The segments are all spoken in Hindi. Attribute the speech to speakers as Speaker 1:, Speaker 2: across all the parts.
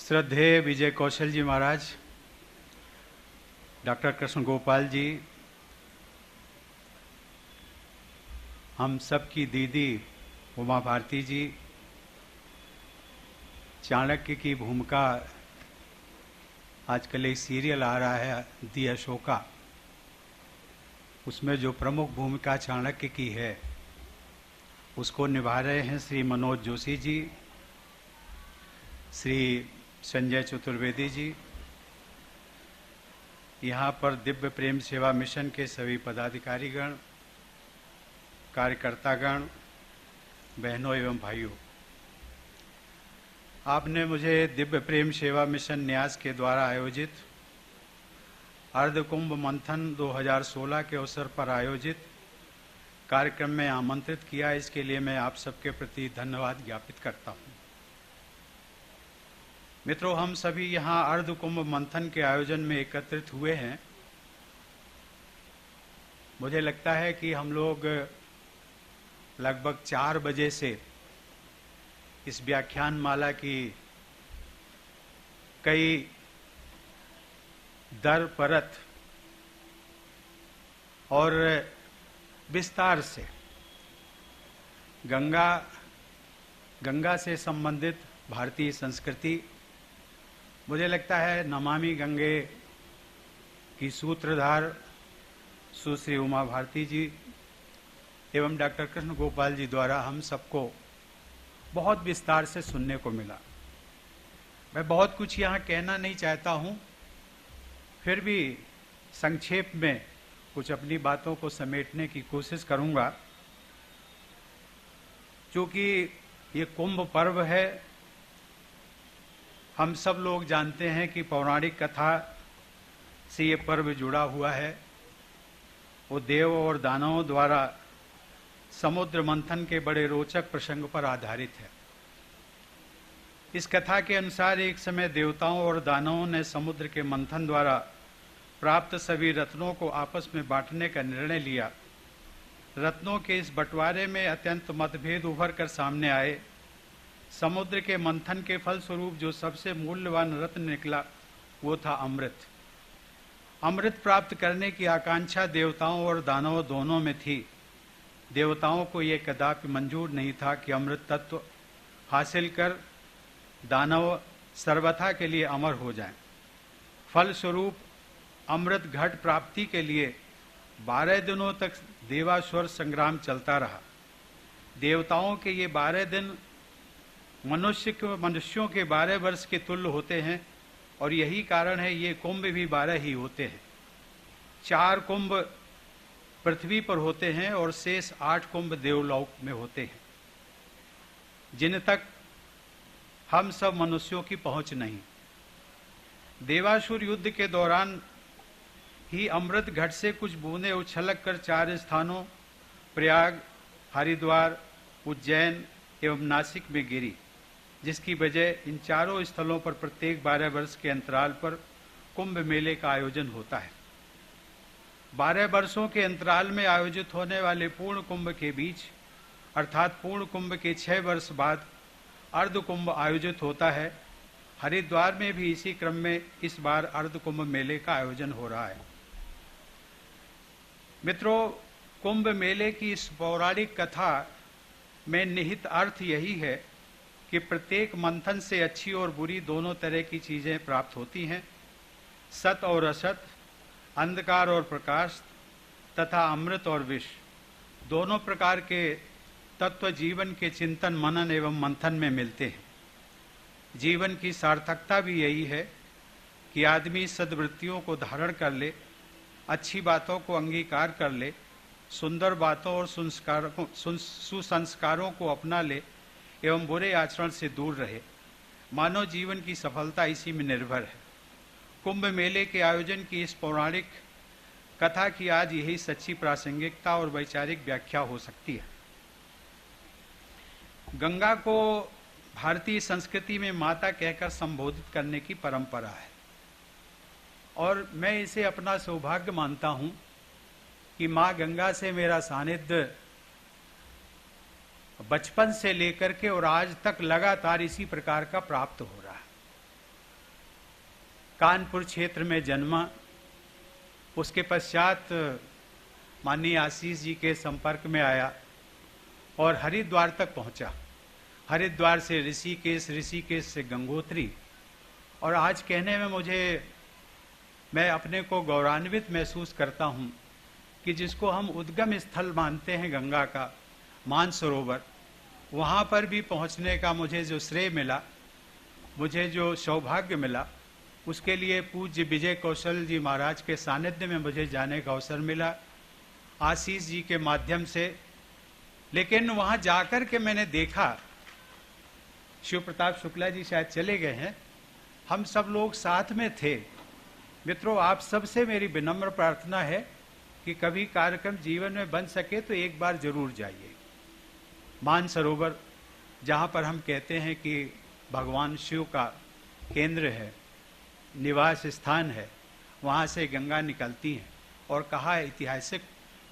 Speaker 1: श्रद्धेय विजय कौशल जी महाराज, डॉक्टर कृष्ण गोपाल जी, हम सब की दीदी उमा भारती जी, चाणक्य की भूमिका, आजकल एक सीरियल आ रहा है दी अशोका, उसमें जो प्रमुख भूमिका चाणक्य की है उसको निभा रहे हैं श्री मनोज जोशी जी, श्री संजय चतुर्वेदी जी। यहाँ पर दिव्य प्रेम सेवा मिशन के सभी पदाधिकारीगण, कार्यकर्तागण, बहनों एवं भाइयों, आपने मुझे दिव्य प्रेम सेवा मिशन न्यास के द्वारा आयोजित अर्धकुंभ मंथन 2016 के अवसर पर आयोजित कार्यक्रम में आमंत्रित किया। इसके लिए मैं आप सबके प्रति धन्यवाद ज्ञापित करता हूँ। मित्रों, हम सभी यहाँ अर्धकुंभ मंथन के आयोजन में एकत्रित हुए हैं। मुझे लगता है कि हम लोग लगभग 4 बजे से इस व्याख्यान माला की कई दर परत और विस्तार से गंगा से संबंधित भारतीय संस्कृति, मुझे लगता है नमामि गंगे की सूत्रधार सुश्री उमा भारती जी एवं डॉक्टर कृष्ण गोपाल जी द्वारा हम सबको बहुत विस्तार से सुनने को मिला। मैं बहुत कुछ यहाँ कहना नहीं चाहता हूँ, फिर भी संक्षेप में कुछ अपनी बातों को समेटने की कोशिश करूँगा। क्योंकि ये कुंभ पर्व है, हम सब लोग जानते हैं कि पौराणिक कथा से ये पर्व जुड़ा हुआ है। वो देव और दानवों द्वारा समुद्र मंथन के बड़े रोचक प्रसंग पर आधारित है। इस कथा के अनुसार एक समय देवताओं और दानवों ने समुद्र के मंथन द्वारा प्राप्त सभी रत्नों को आपस में बांटने का निर्णय लिया। रत्नों के इस बंटवारे में अत्यंत मतभेद उभर कर सामने आए। समुद्र के मंथन के फलस्वरूप जो सबसे मूल्यवान रत्न निकला वो था अमृत। अमृत प्राप्त करने की आकांक्षा देवताओं और दानवों दोनों में थी। देवताओं को यह कदापि मंजूर नहीं था कि अमृत तत्व हासिल कर दानव सर्वथा के लिए अमर हो जाएं। फलस्वरूप अमृत घट प्राप्ति के लिए 12 दिनों तक देवासुर संग्राम चलता रहा। देवताओं के ये 12 दिन मनुष्यों के 12 वर्ष के तुल्य होते हैं और यही कारण है ये कुंभ भी 12 ही होते हैं। 4 कुंभ पृथ्वी पर होते हैं और शेष 8 कुंभ देवलोक में होते हैं, जिन तक हम सब मनुष्यों की पहुंच नहीं। देवासुर युद्ध के दौरान ही अमृत घट से कुछ बूंदें उछलक कर 4 स्थानों प्रयाग, हरिद्वार, उज्जैन एवं नासिक में गिरी, जिसकी वजह इन चारों स्थलों पर प्रत्येक 12 वर्ष के अंतराल पर कुंभ मेले का आयोजन होता है। 12 वर्षों के अंतराल में आयोजित होने वाले पूर्ण कुंभ के बीच अर्थात पूर्ण कुंभ के 6 वर्ष बाद अर्ध कुंभ आयोजित होता है। हरिद्वार में भी इसी क्रम में इस बार अर्ध कुंभ मेले का आयोजन हो रहा है। मित्रों, कुंभ मेले की इस पौराणिक कथा में निहित अर्थ यही है कि प्रत्येक मंथन से अच्छी और बुरी दोनों तरह की चीजें प्राप्त होती हैं। सत और असत, अंधकार और प्रकाश तथा अमृत और विष, दोनों प्रकार के तत्व जीवन के चिंतन, मनन एवं मंथन में मिलते हैं। जीवन की सार्थकता भी यही है कि आदमी सद्वृत्तियों को धारण कर ले, अच्छी बातों को अंगीकार कर ले, सुंदर बातों और सुसंस्कारों को अपना ले एवं बुरे आचरण से दूर रहे। मानव जीवन की सफलता इसी में निर्भर है। कुंभ मेले के आयोजन की इस पौराणिक कथा की आज यही सच्ची प्रासंगिकता और वैचारिक व्याख्या हो सकती है। गंगा को भारतीय संस्कृति में माता कहकर संबोधित करने की परंपरा है और मैं इसे अपना सौभाग्य मानता हूं कि मां गंगा से मेरा सानिध्य बचपन से लेकर के और आज तक लगातार इसी प्रकार का प्राप्त हो रहा है। कानपुर क्षेत्र में जन्मा। उसके पश्चात माननीय आशीष जी के संपर्क में आया और हरिद्वार तक पहुंचा। हरिद्वार से ऋषिकेश, ऋषिकेश से गंगोत्री। और आज कहने में मैं अपने को गौरवान्वित महसूस करता हूं कि जिसको हम उद्गम स्थल मानते हैं गंगा का, मानसरोवर, वहां पर भी पहुंचने का मुझे जो श्रेय मिला, मुझे जो सौभाग्य मिला, उसके लिए पूज्य विजय कौशल जी महाराज के सानिध्य में मुझे जाने का अवसर मिला, आशीष जी के माध्यम से। लेकिन वहां जाकर के मैंने देखा, शिव प्रताप शुक्ला जी शायद चले गए हैं, हम सब लोग साथ में थे। मित्रों, आप सबसे मेरी विनम्र प्रार्थना है कि कभी कार्यक्रम जीवन में बन सके तो एक बार जरूर जाइए। मानसरोवर, जहाँ पर हम कहते हैं कि भगवान शिव का केंद्र है, निवास स्थान है, वहाँ से गंगा निकलती है। और कहा ऐतिहासिक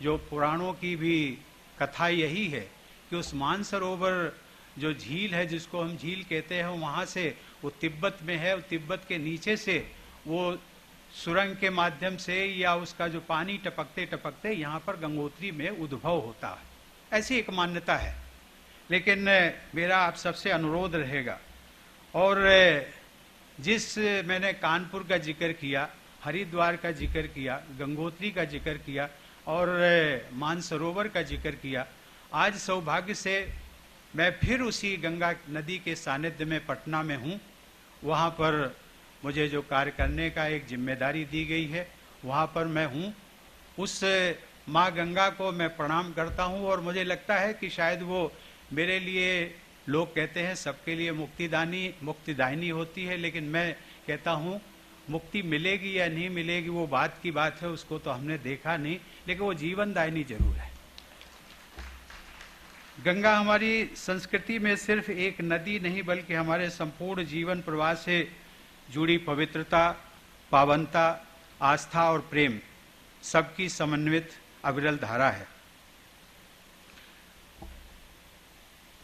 Speaker 1: जो पुराणों की भी कथा यही है कि उस मानसरोवर जो झील है, जिसको हम झील कहते हैं, वहाँ से वो तिब्बत में है, तिब्बत के नीचे से वो सुरंग के माध्यम से या उसका जो पानी टपकते टपकते यहाँ पर गंगोत्री में उद्भव होता है। ऐसी एक मान्यता है। लेकिन मेरा आप सबसे अनुरोध रहेगा, और जिस मैंने कानपुर का जिक्र किया, हरिद्वार का जिक्र किया, गंगोत्री का जिक्र किया और मानसरोवर का जिक्र किया, आज सौभाग्य से मैं फिर उसी गंगा नदी के सानिध्य में पटना में हूँ। वहाँ पर मुझे जो कार्य करने का एक जिम्मेदारी दी गई है, वहाँ पर मैं हूँ। उस माँ गंगा को मैं प्रणाम करता हूँ और मुझे लगता है कि शायद वो मेरे लिए, लोग कहते हैं सबके लिए मुक्तिदायिनी होती है, लेकिन मैं कहता हूँ मुक्ति मिलेगी या नहीं मिलेगी वो बात की बात है, उसको तो हमने देखा नहीं, लेकिन वो जीवनदायिनी जरूर है। गंगा हमारी संस्कृति में सिर्फ एक नदी नहीं, बल्कि हमारे संपूर्ण जीवन प्रवाह से जुड़ी पवित्रता, पावनता, आस्था और प्रेम सबकी समन्वित अविरल धारा है।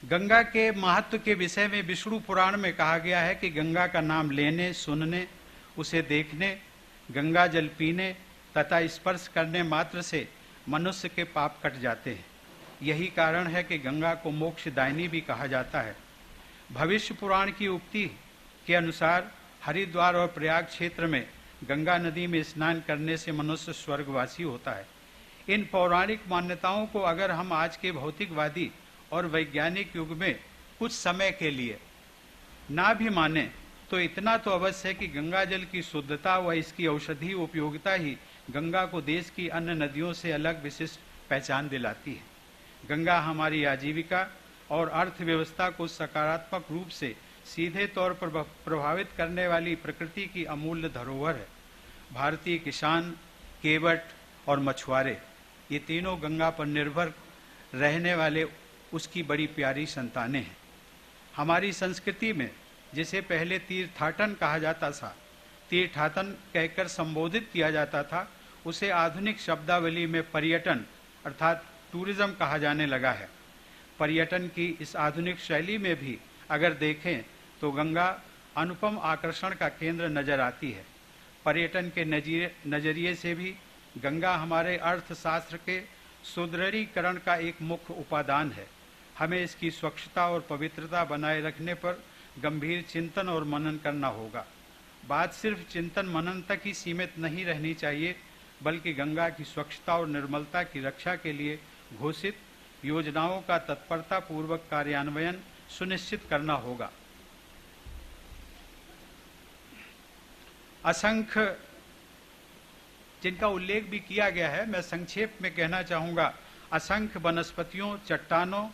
Speaker 1: गंगा के महत्व के विषय में विष्णु पुराण में कहा गया है कि गंगा का नाम लेने, सुनने, उसे देखने, गंगा जल पीने तथा स्पर्श करने मात्र से मनुष्य के पाप कट जाते हैं। यही कारण है कि गंगा को मोक्षदायिनी भी कहा जाता है। भविष्य पुराण की उक्ति के अनुसार हरिद्वार और प्रयाग क्षेत्र में गंगा नदी में स्नान करने से मनुष्य स्वर्गवासी होता है। इन पौराणिक मान्यताओं को अगर हम आज के भौतिकवादी और वैज्ञानिक युग में कुछ समय के लिए ना भी माने, तो इतना तो अवश्य है कि गंगा जल की शुद्धता व इसकी औषधीय उपयोगिता ही गंगा को देश की अन्य नदियों से अलग विशिष्ट पहचान दिलाती है। गंगा हमारी आजीविका और अर्थव्यवस्था को सकारात्मक रूप से सीधे तौर पर प्रभावित करने वाली प्रकृति की अमूल्य धरोहर है। भारतीय किसान, केवट और मछुआरे, ये तीनों गंगा पर निर्भर रहने वाले उसकी बड़ी प्यारी संतानें हैं। हमारी संस्कृति में जिसे पहले तीर्थाटन कहा जाता था, तीर्थाटन कहकर संबोधित किया जाता था, उसे आधुनिक शब्दावली में पर्यटन अर्थात टूरिज्म कहा जाने लगा है। पर्यटन की इस आधुनिक शैली में भी अगर देखें तो गंगा अनुपम आकर्षण का केंद्र नजर आती है। पर्यटन के नजरिए से भी गंगा हमारे अर्थशास्त्र के सुदृढ़ीकरण का एक मुख्य उपादान है। हमें इसकी स्वच्छता और पवित्रता बनाए रखने पर गंभीर चिंतन और मनन करना होगा। बात सिर्फ चिंतन मनन तक ही सीमित नहीं रहनी चाहिए, बल्कि गंगा की स्वच्छता और निर्मलता की रक्षा के लिए घोषित योजनाओं का तत्परता पूर्वक कार्यान्वयन सुनिश्चित करना होगा। असंख्य जिनका उल्लेख भी किया गया है, मैं संक्षेप में कहना चाहूँगा। असंख्य वनस्पतियों, चट्टानों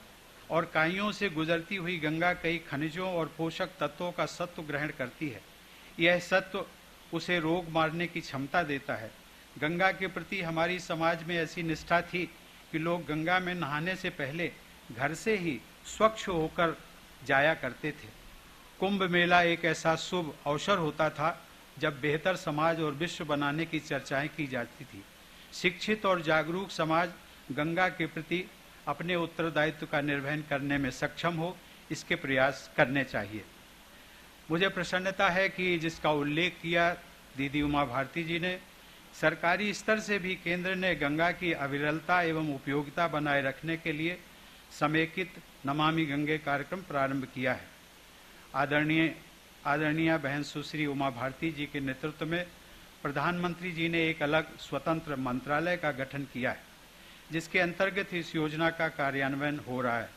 Speaker 1: और काइयों से गुजरती हुई गंगा कई खनिजों और पोषक तत्वों का सत्व ग्रहण करती है। यह सत्व उसे रोग मारने की क्षमता देता है। गंगा के प्रति हमारी समाज में ऐसी निष्ठा थी कि लोग गंगा में नहाने से पहले घर से ही स्वच्छ होकर जाया करते थे। कुंभ मेला एक ऐसा शुभ अवसर होता था जब बेहतर समाज और विश्व बनाने की चर्चाएं की जाती थी। शिक्षित और जागरूक समाज गंगा के प्रति अपने उत्तरदायित्व का निर्वहन करने में सक्षम हो, इसके प्रयास करने चाहिए। मुझे प्रसन्नता है कि जिसका उल्लेख किया दीदी उमा भारती जी ने सरकारी स्तर से भी केंद्र ने गंगा की अविरलता एवं उपयोगिता बनाए रखने के लिए समेकित नमामि गंगे कार्यक्रम प्रारंभ किया है। आदरणीय बहन सुश्री उमा भारती जी के नेतृत्व में प्रधानमंत्री जी ने एक अलग स्वतंत्र मंत्रालय का गठन किया है, जिसके अंतर्गत इस योजना का कार्यान्वयन हो रहा है।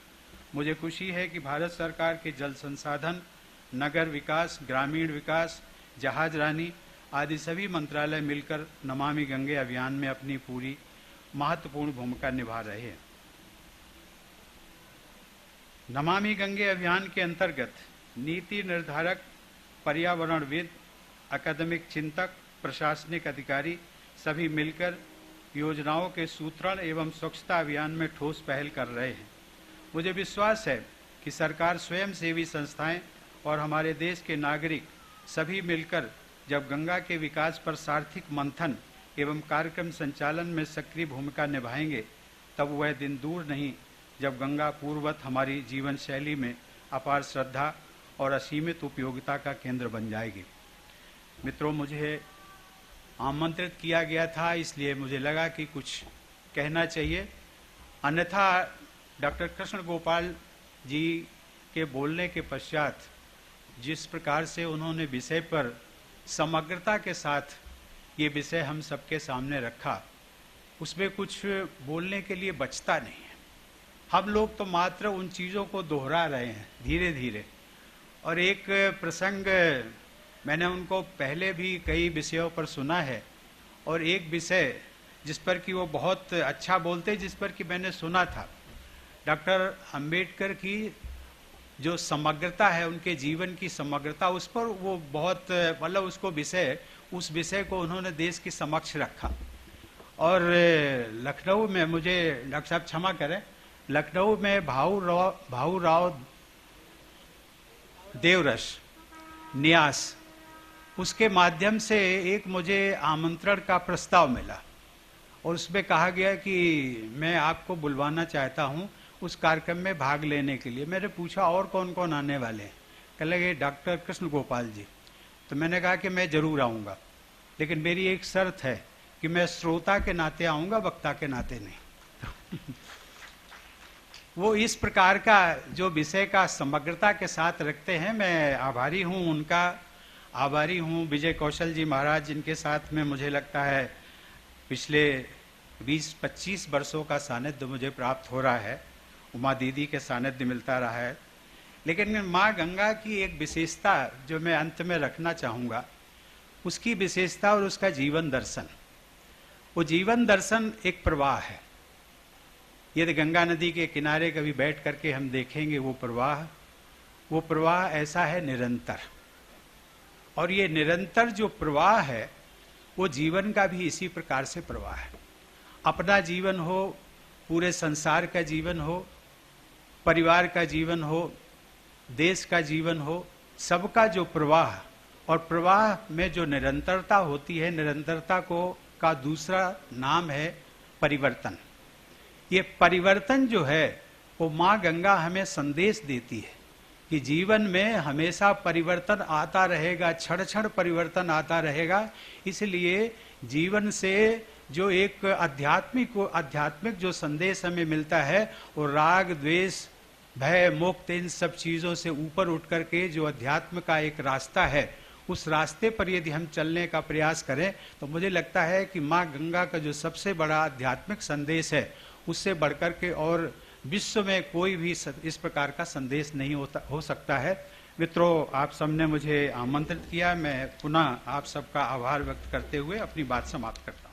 Speaker 1: मुझे खुशी है कि भारत सरकार के जल संसाधन, नगर विकास, ग्रामीण विकास, जहाजरानी आदि सभी मंत्रालय मिलकर नमामि गंगे अभियान में अपनी पूरी महत्वपूर्ण भूमिका निभा रहे हैं। नमामि गंगे अभियान के अंतर्गत नीति निर्धारक, पर्यावरणविद, अकादमिक चिंतक, प्रशासनिक अधिकारी सभी मिलकर योजनाओं के सूत्रण एवं स्वच्छता अभियान में ठोस पहल कर रहे हैं। मुझे विश्वास है कि सरकार, स्वयंसेवी संस्थाएं और हमारे देश के नागरिक सभी मिलकर जब गंगा के विकास पर सार्थक मंथन एवं कार्यक्रम संचालन में सक्रिय भूमिका निभाएंगे, तब वह दिन दूर नहीं जब गंगा पूर्ववत हमारी जीवन शैली में अपार श्रद्धा और असीमित उपयोगिता का केंद्र बन जाएगी। मित्रों, मुझे आमंत्रित किया गया था, इसलिए मुझे लगा कि कुछ कहना चाहिए, अन्यथा डॉक्टर कृष्ण गोपाल जी के बोलने के पश्चात जिस प्रकार से उन्होंने विषय पर समग्रता के साथ ये विषय हम सबके सामने रखा, उसमें कुछ बोलने के लिए बचता नहीं है। हम लोग तो मात्र उन चीज़ों को दोहरा रहे हैं धीरे धीरे। और एक प्रसंग मैंने उनको पहले भी कई विषयों पर सुना है, और एक विषय जिस पर कि वो बहुत अच्छा बोलते, जिस पर कि मैंने सुना था, डॉक्टर अंबेडकर की जो समग्रता है, उनके जीवन की समग्रता, उस पर वो बहुत मतलब उस विषय को उन्होंने देश के समक्ष रखा। और लखनऊ में, मुझे डॉक्टर साहब क्षमा करें, लखनऊ में भाऊ राव देवरस न्यास, उसके माध्यम से एक मुझे आमंत्रण का प्रस्ताव मिला और उसमें कहा गया कि मैं आपको बुलवाना चाहता हूं उस कार्यक्रम में भाग लेने के लिए। मैंने पूछा और कौन कौन आने वाले हैं? कह लगे डॉक्टर कृष्ण गोपाल जी। तो मैंने कहा कि मैं जरूर आऊँगा, लेकिन मेरी एक शर्त है कि मैं श्रोता के नाते आऊँगा, वक्ता के नाते नहीं। वो इस प्रकार का जो विषय का समग्रता के साथ रखते हैं, मैं आभारी हूँ उनका, आभारी हूँ विजय कौशल जी महाराज, जिनके साथ में मुझे लगता है पिछले 20-25 वर्षों का सानिध्य मुझे प्राप्त हो रहा है। उमा दीदी के सानिध्य मिलता रहा है। लेकिन माँ गंगा की एक विशेषता जो मैं अंत में रखना चाहूँगा, उसकी विशेषता और उसका जीवन दर्शन। वो जीवन दर्शन एक प्रवाह है। यदि गंगा नदी के किनारे कभी बैठ करके हम देखेंगे वो प्रवाह ऐसा है निरंतर। और ये निरंतर जो प्रवाह है, वो जीवन का भी इसी प्रकार से प्रवाह है। अपना जीवन हो, पूरे संसार का जीवन हो, परिवार का जीवन हो, देश का जीवन हो, सबका जो प्रवाह, और प्रवाह में जो निरंतरता होती है, निरंतरता का दूसरा नाम है परिवर्तन। ये परिवर्तन जो है, वो माँ गंगा हमें संदेश देती है कि जीवन में हमेशा परिवर्तन आता रहेगा, क्षण क्षण परिवर्तन आता रहेगा। इसलिए जीवन से जो एक आध्यात्मिक जो संदेश हमें मिलता है, वो राग, द्वेष, भय, मुक्त, इन सब चीज़ों से ऊपर उठ करके जो अध्यात्म का एक रास्ता है, उस रास्ते पर यदि हम चलने का प्रयास करें, तो मुझे लगता है कि माँ गंगा का जो सबसे बड़ा आध्यात्मिक संदेश है, उससे बढ़कर के और विश्व में कोई भी इस प्रकार का संदेश नहीं हो सकता है। मित्रों, आप सबने मुझे आमंत्रित किया। मैं पुनः आप सबका आभार व्यक्त करते हुए अपनी बात समाप्त करता हूँ।